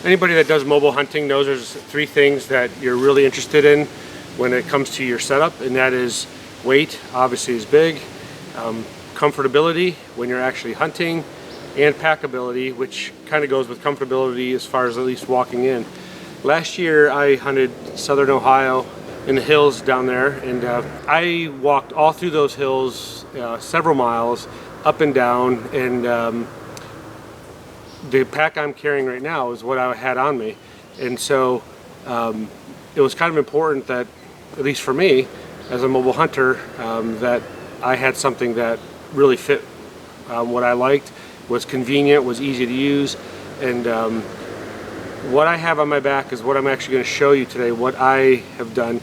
Anybody that does mobile hunting knows there's three things that you're really interested in when it comes to your setup, and that is weight, obviously is big, comfortability when you're actually hunting, and packability, which kind of goes with comfortability as far as at least walking in. Last year I hunted southern Ohio in the hills down there, and I walked all through those hills several miles up and down, and the pack I'm carrying right now is what I had on me, and so it was kind of important that, at least for me as a mobile hunter, that I had something that really fit what I liked, was convenient, was easy to use, and what I have on my back is what I'm actually going to show you today, what I have done.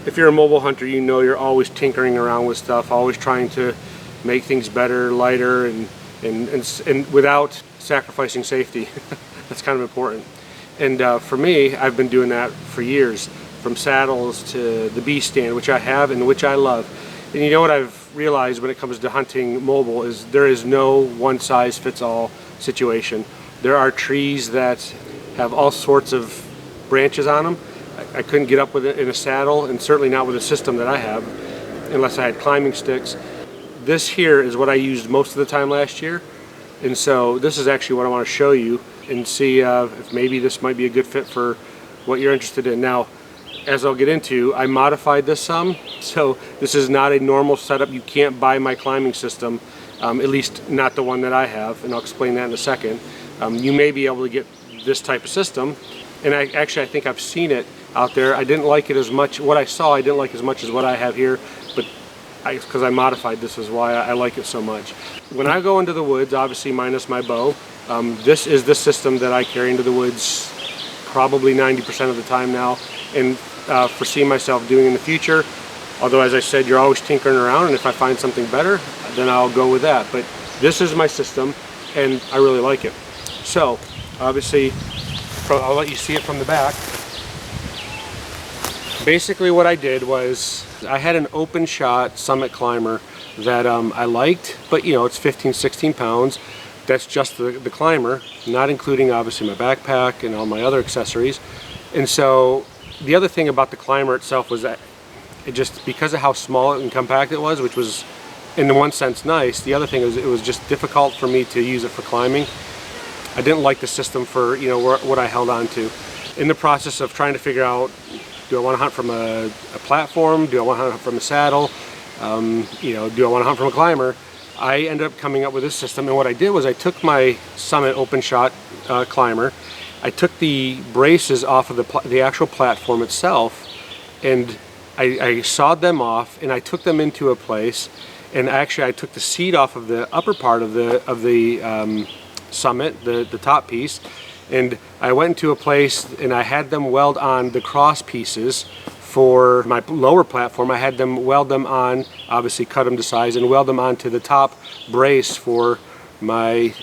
If you're a mobile hunter, you know you're always tinkering around with stuff, always trying to make things better, lighter, and without sacrificing safety. That's kind of important. And for me, I've been doing that for years, from saddles to the bee stand, which I have and which I love. And you know what I've realized when it comes to hunting mobile is there is no one-size-fits-all situation. There are trees that have all sorts of branches on them. I couldn't get up with it in a saddle, and certainly not with a system that I have, unless I had climbing sticks. This here is what I used most of the time last year, and so this is actually what I want to show you and see if maybe this might be a good fit for what you're interested in. Now, as I'll get into, I modified this some, so this is not a normal setup. You can't buy my climbing system, at least not the one that I have, and I'll explain that in a second. You may be able to get this type of system, and I think I've seen it out there. I didn't like it as much. What I saw I didn't like as much as what I have here, but because I modified this is why I like it so much. When I go into the woods, obviously minus my bow, this is the system that I carry into the woods probably 90% of the time now, and foresee myself doing in the future. Although, as I said, you're always tinkering around, and if I find something better, then I'll go with that. But this is my system, and I really like it. So, obviously, I'll let you see it from the back. Basically what I did was I had an open shot Summit climber that I liked, but you know, it's 15-16 pounds. That's just the climber, not including obviously my backpack and all my other accessories. And so the other thing about the climber itself was that it just, because of how small and compact it was, which was in one sense nice, the other thing is it was just difficult for me to use it for climbing. I didn't like the system for, you know, what I held on to. In the process of trying to figure out, do I want to hunt from a platform? Do I want to hunt from a saddle? You know, do I want to hunt from a climber? I ended up coming up with this system, and what I did was I took my Summit open shot climber, I took the braces off of the actual platform itself, and I sawed them off, and I took them into a place, and actually I took the seat off of the upper part of the Summit, the top piece, and I went into a place and I had them weld on the cross pieces for my lower platform. I had them weld them on, obviously cut them to size, and weld them onto the top brace for my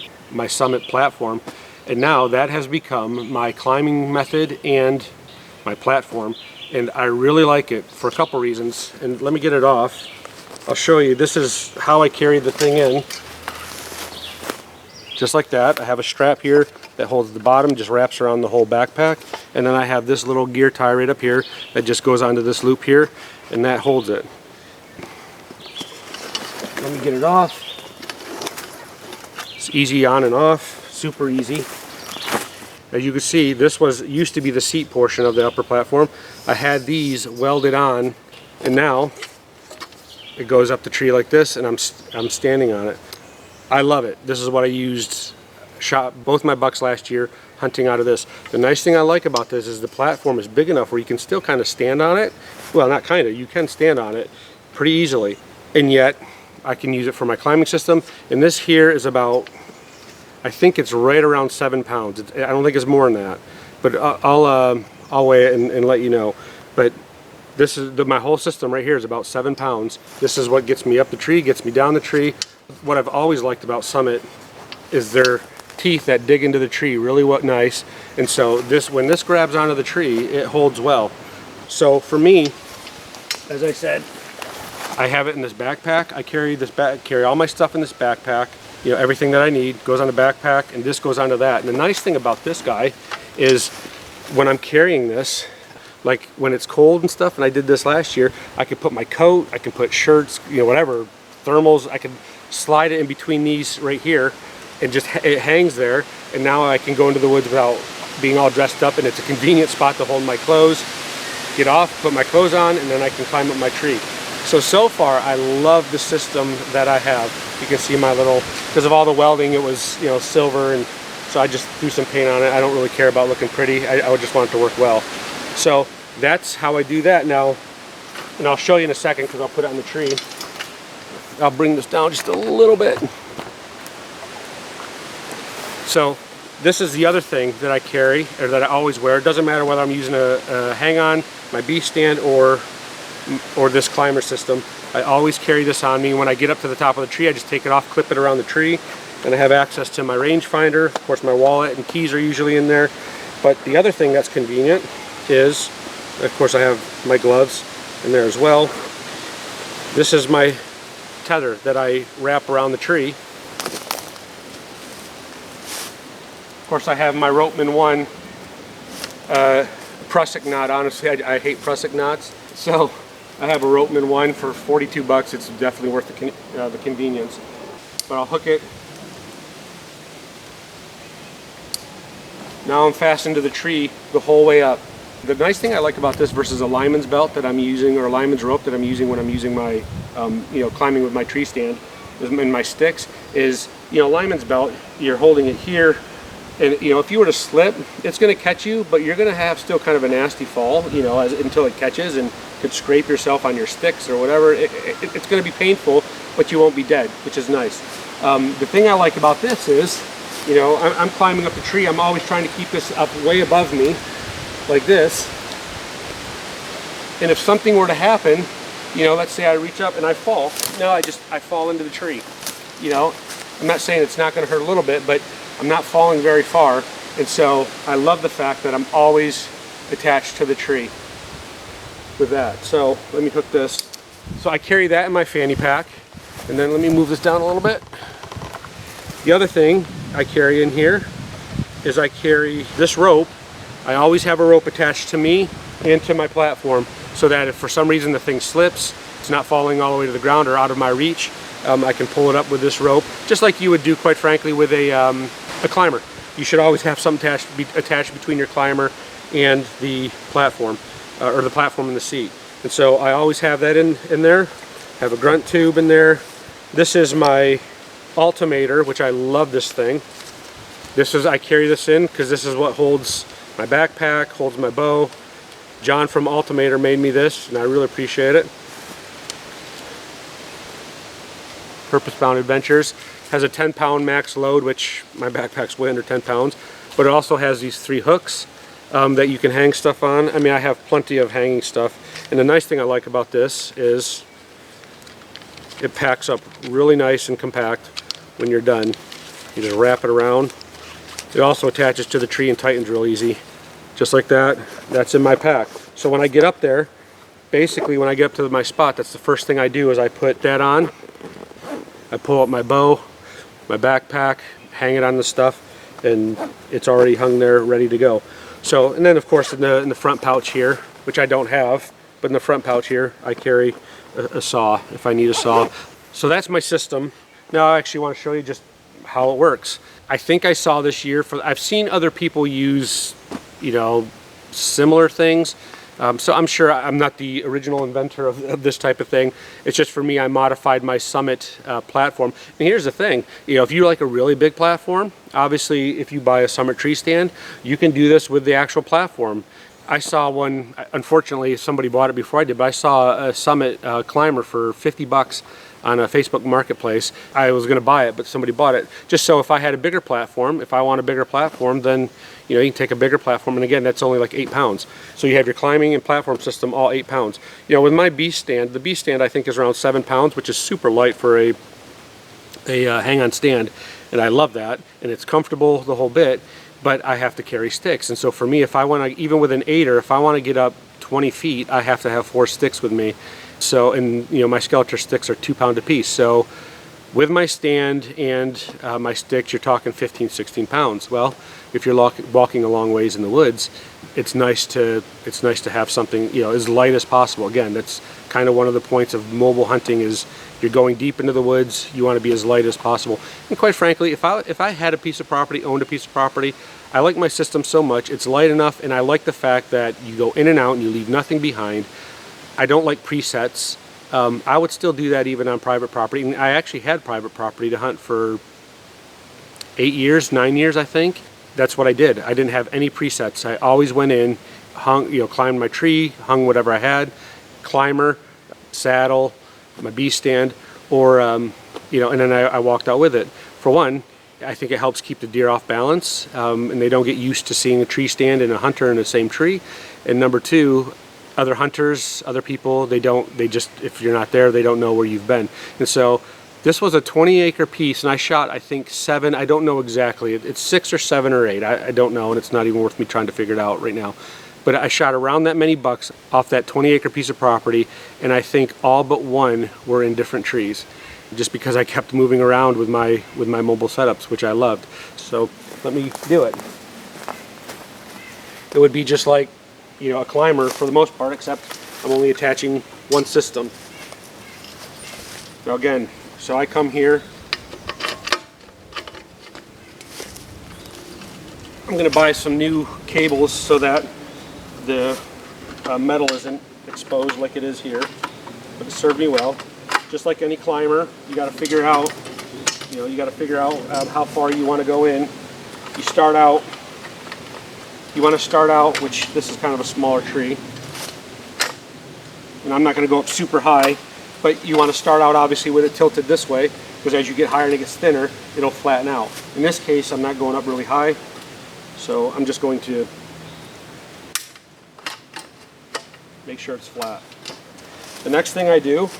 Summit platform. And now that has become my climbing method and my platform, and I really like it for a couple reasons. And let me get it off. I'll show you. This is how I carry the thing in. Just like that. I have a strap here that holds the bottom, just wraps around the whole backpack, and then I have this little gear tie right up here that just goes onto this loop here, and that holds it. Let me get it off. It's easy on and off, super easy. As you can see, this used to be the seat portion of the upper platform. I had these welded on, and now it goes up the tree like this, and I'm standing on it. I love it. This is what I used, shot both my bucks last year hunting out of this. The nice thing I like about this is the platform is big enough where you can still kind of stand on it. Well, not kind of, you can stand on it pretty easily, and yet I can use it for my climbing system. And this here is about, I think it's right around 7 pounds. I don't think it's more than that, but I'll weigh it and let you know. But this is my whole system right here is about 7 pounds. This is what gets me up the tree, gets me down the tree. What I've always liked about Summit is their teeth that dig into the tree really nice, and so when this grabs onto the tree, it holds well. So for me, as I said, I have it in this backpack. I carry all my stuff in this backpack. you know, everything that I need goes on the backpack, and this goes onto that. And the nice thing about this guy is when I'm carrying this, like when it's cold and stuff, and I did this last year, I could put my coat, I can put shirts, you know, whatever, thermals, I could slide it in between these right here, and just it hangs there, and now I can go into the woods without being all dressed up, and it's a convenient spot to hold my clothes, get off, put my clothes on, and then I can climb up my tree. So far, I love the system that I have. You can see my little, because of all the welding, it was, you know, silver, and so I just threw some paint on it. I don't really care about looking pretty. I would just want it to work well. So that's how I do that now, and I'll show you in a second because I'll put it on the tree. I'll bring this down just a little bit. So this is the other thing that I carry, or that I always wear. It doesn't matter whether I'm using a hang-on, my B stand, or this climber system. I always carry this on me. When I get up to the top of the tree, I just take it off, clip it around the tree, and I have access to my rangefinder. Of course, my wallet and keys are usually in there. But the other thing that's convenient is, of course, I have my gloves in there as well. This is my tether that I wrap around the tree. Of course, I have my Ropeman 1 Prusik knot. Honestly, I hate Prusik knots, so I have a Ropeman 1 for 42 bucks. It's definitely worth the convenience. But I'll hook it. Now I'm fastened to the tree the whole way up. The nice thing I like about this versus a lineman's belt that I'm using, or a lineman's rope that I'm using when I'm using my, you know, climbing with my tree stand and my sticks, is, you know, lineman's belt, you're holding it here, and, you know, if you were to slip, it's going to catch you, but you're going to have still kind of a nasty fall, you know, until it catches, and could scrape yourself on your sticks or whatever. It's going to be painful, but you won't be dead, which is nice. The thing I like about this is, you know, I'm climbing up the tree. I'm always trying to keep this up way above me, like this. And if something were to happen, you know, let's say I reach up and I fall, no, I fall into the tree. You know, I'm not saying it's not going to hurt a little bit, but I'm not falling very far. And so I love the fact that I'm always attached to the tree with that. So let me hook this. So I carry that in my fanny pack, and then let me move this down a little bit. The other thing I carry in here is I carry this rope. I always have a rope attached to me and to my platform, so that if for some reason the thing slips, it's not falling all the way to the ground or out of my reach, I can pull it up with this rope, just like you would do, quite frankly, with a climber. You should always have something attached between your climber and the platform, or the platform and the seat. And so I always have that in there. Have a grunt tube in there. This is my altimeter, which I love this thing. I carry this in because this is what holds my backpack, holds my bow. John from Altimeter made me this, and I really appreciate it. Purpose Bound Adventures has a 10-pound max load, which my backpack's way under 10 pounds, but it also has these 3 hooks that you can hang stuff on. I mean, I have plenty of hanging stuff, and the nice thing I like about this is it packs up really nice and compact when you're done. You just wrap it around. It also attaches to the tree and tightens real easy. Just like that. That's in my pack. So when I get up there, basically when I get up to my spot, that's the first thing I do is I put that on. I pull up my bow, my backpack, hang it on the stuff, and it's already hung there ready to go. So, and then of course in the front pouch here, which I don't have, but in the front pouch here I carry a saw if I need a saw. So that's my system. Now I actually want to show you just how it works. I think I saw this year, I've seen other people use, you know, similar things. So I'm sure I'm not the original inventor of this type of thing. It's just for me, I modified my Summit platform. And here's the thing, you know, if you like a really big platform, obviously if you buy a Summit tree stand, you can do this with the actual platform. I saw one, unfortunately somebody bought it before I did, but I saw a Summit climber for 50 bucks on a Facebook marketplace. I was going to buy it, but somebody bought it. Just so if I had a bigger platform, if I want a bigger platform, then you know, you can take a bigger platform, and again, that's only like 8 pounds. So you have your climbing and platform system all 8 pounds. You know, with my B stand, the B stand I think is around 7 pounds, which is super light for a hang-on stand, and I love that, and it's comfortable the whole bit, but I have to carry sticks. And so for me, if I want to, even with an 8er, if I want to get up 20 feet, I have to have 4 sticks with me. So, and you know, my Skeletor sticks are 2 pounds a piece. So With my stand and my sticks, you're talking 15, 16 pounds. Well, if you're walking a long ways in the woods, it's nice to have something, you know, as light as possible. Again, that's kind of one of the points of mobile hunting, is you're going deep into the woods, you want to be as light as possible. And quite frankly, if I had a piece of property, owned a piece of property, I like my system so much, it's light enough, and I like the fact that you go in and out and you leave nothing behind. I don't like presets. I would still do that even on private property. And I actually had private property to hunt for 8 years, 9 years, I think. That's what I did. I didn't have any presets. I always went in, hung, you know, climbed my tree, hung whatever I had, climber, saddle, my bee stand, or you know, and then I walked out with it. For one, I think it helps keep the deer off balance, and they don't get used to seeing a tree stand and a hunter in the same tree. And number two, other hunters, other people, they just, if you're not there, they don't know where you've been. And so this was a 20-acre piece, and I shot, I think, 7, I don't know exactly, it's 6 or 7 or 8, I don't know, and it's not even worth me trying to figure it out right now. But I shot around that many bucks off that 20-acre piece of property, and I think all but one were in different trees, just because I kept moving around with my mobile setups, which I loved. So let me do it. It would be just like, you know, a climber for the most part, except I'm only attaching one system. Now again, so I come here, I'm going to buy some new cables so that the metal isn't exposed like it is here, but it served me well. Just like any climber, you got to figure out, you know, you got to figure out how far you want to go in. You start out, you want to start out, which this is kind of a smaller tree, and I'm not going to go up super high, but you want to start out obviously with it tilted this way, because as you get higher and it gets thinner, it'll flatten out. In this case, I'm not going up really high, so I'm just going to make sure it's flat. The next thing I do,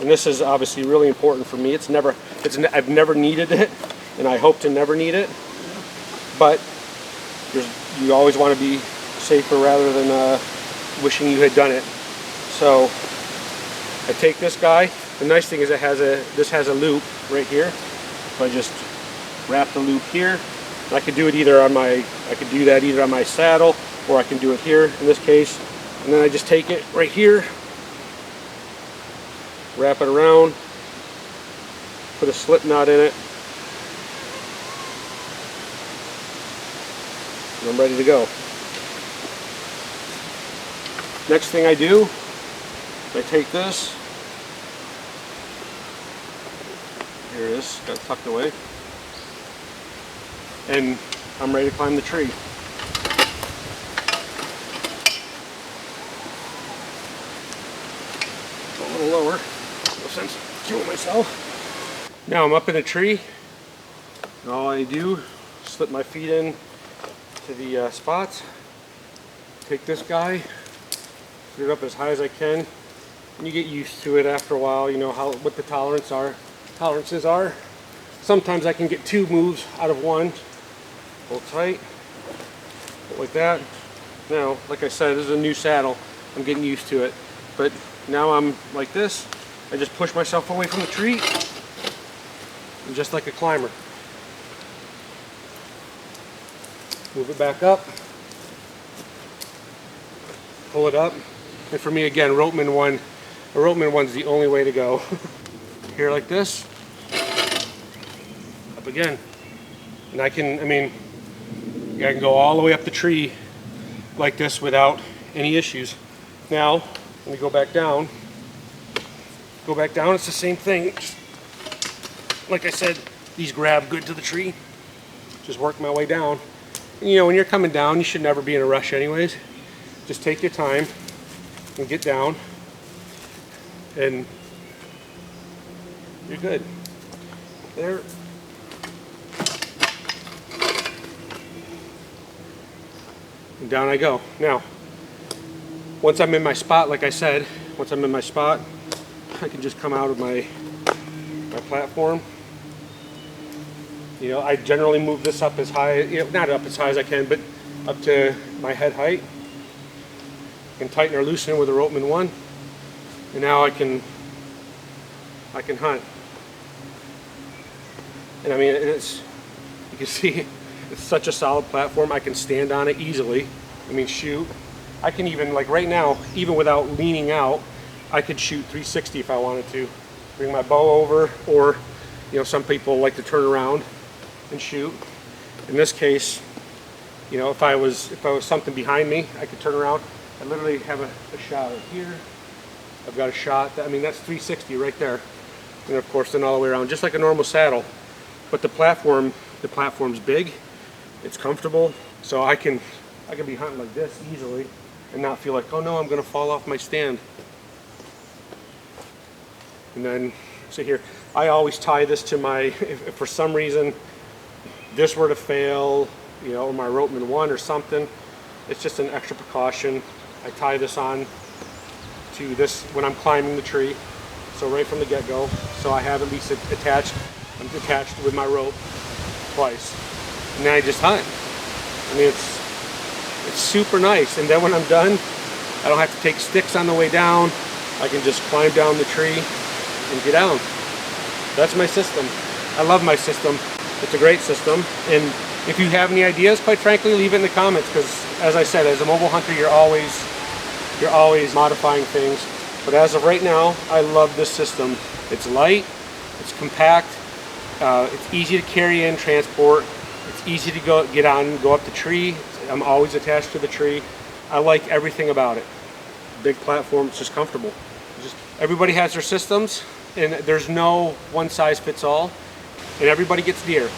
and this is obviously really important for me, I've never needed it, and I hope to never need it, but you always want to be safer rather than wishing you had done it. So I take this guy. The nice thing is this has a loop right here. So I just wrap the loop here. And I could do it either on my saddle, or I can do it here in this case. And then I just take it right here, wrap it around, put a slip knot in it, and I'm ready to go. Next thing I do, I take this, here it is, got it tucked away, and I'm ready to climb the tree. Go a little lower, no sense killing myself. Now I'm up in a tree, and all I do, slip my feet in to the spots, take this guy, put it up as high as I can, and you get used to it after a while. You know what the tolerances are. Sometimes I can get 2 moves out of 1. Hold tight, like that. Now, like I said, this is a new saddle. I'm getting used to it, but now I'm like this. I just push myself away from the tree, and just like a climber. Move it back up, pull it up, and for me again, a ropeman one's the only way to go. Here like this, up again, and I can go all the way up the tree like this without any issues. Now, when we go back down, it's the same thing. Like I said, these grab good to the tree. Just work my way down. You know, when you're coming down, you should never be in a rush anyways. Just take your time and get down, and you're good. There. And down I go. Now, once I'm in my spot, like I said, I can just come out of my platform. You know, I generally move this up as high, not up as high as I can, but up to my head height. I can tighten or loosen it with a ropeman one. And now I can I can hunt. And I mean, it's, you can see, it's such a solid platform. I can stand on it easily. I mean, shoot. I can even, like right now, even without leaning out, I could shoot 360 if I wanted to. Bring my bow over, or, you know, some people like to turn around and shoot. In this case, you know, if I was something behind me, I could turn around. I literally have a shot right here. I've got a shot. I mean, that's 360 right there. And of course, then all the way around, just like a normal saddle. But the platform's big. It's comfortable, so I can be hunting like this easily and not feel like, oh no, I'm going to fall off my stand. And then, see here, I always tie this to my, if for some reason this were to fail, you know, or my ropeman won or something, it's just an extra precaution. I tie this on to this when I'm climbing the tree, so right from the get-go, so I have at least attached. I'm attached with my rope twice, and then I just hunt. I mean, it's super nice. And then when I'm done, I don't have to take sticks on the way down. I can just climb down the tree and get down. That's my system. I love my system. It's a great system. And if you have any ideas, quite frankly, leave it in the comments, because as I said, as a mobile hunter, you're always modifying things. But as of right now, I love this system. It's light, it's compact, it's easy to carry and transport. It's easy to get on and go up the tree. I'm always attached to the tree. I like everything about it. Big platform, it's just comfortable. Everybody has their systems, and there's no one size fits all, and everybody gets deer.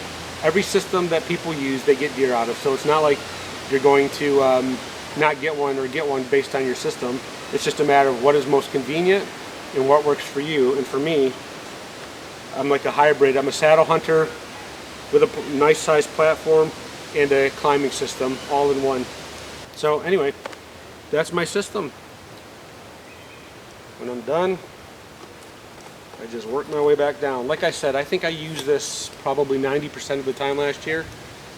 Every system that people use, they get deer out of. So it's not like you're going to not get one or get one based on your system. It's just a matter of what is most convenient and what works for you. And for me, I'm like a hybrid. I'm a saddle hunter with a nice sized platform and a climbing system all in one. So anyway, that's my system. When I'm done, I just work my way back down. Like I said, I think I used this probably 90% of the time last year.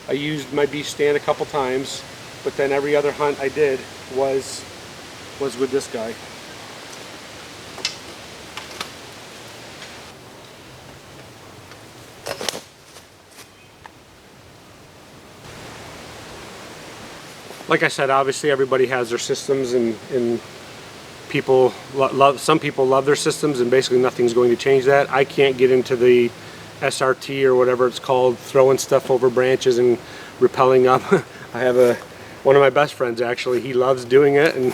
I used my beef stand a couple times, but then every other hunt I did was with this guy. Like I said, obviously everybody has their systems, and people some people love their systems, and basically nothing's going to change that. I can't get into the SRT or whatever it's called, throwing stuff over branches and rappelling up. I have one of my best friends, actually, he loves doing it, and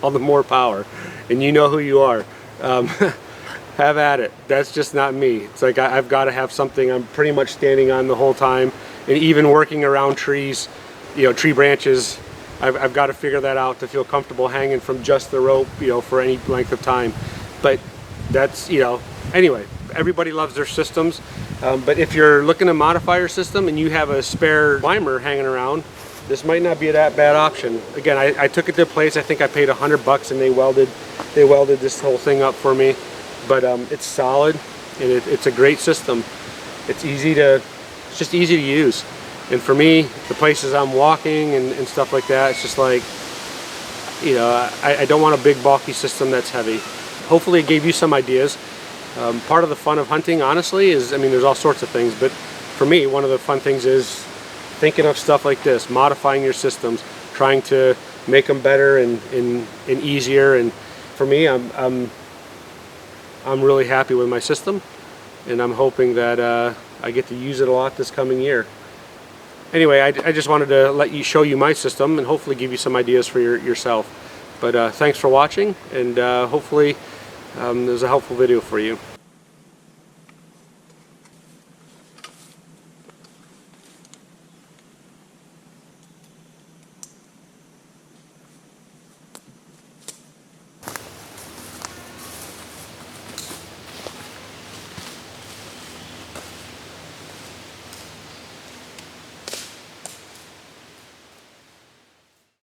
all the more power. And you know who you are. Have at it. That's just not me. It's like I've got to have something I'm pretty much standing on the whole time, and even working around trees, you know, tree branches, I've got to figure that out to feel comfortable hanging from just the rope, you know, for any length of time. But that's, you know, anyway, everybody loves their systems. But if you're looking to modify your system and you have a spare climber hanging around, this might not be that bad option. Again, I took it to a place, I think I paid $100, and they welded this whole thing up for me. But it's solid, and it's a great system. It's just easy to use. And for me, the places I'm walking and stuff like that, it's just like, you know, I don't want a big bulky system that's heavy. Hopefully it gave you some ideas. Part of the fun of hunting, honestly, is, I mean, there's all sorts of things, but for me, one of the fun things is thinking of stuff like this, modifying your systems, trying to make them better and easier. And for me, I'm really happy with my system, and I'm hoping that I get to use it a lot this coming year. Anyway, I just wanted to show you my system and hopefully give you some ideas for yourself. But thanks for watching, and hopefully it was a helpful video for you.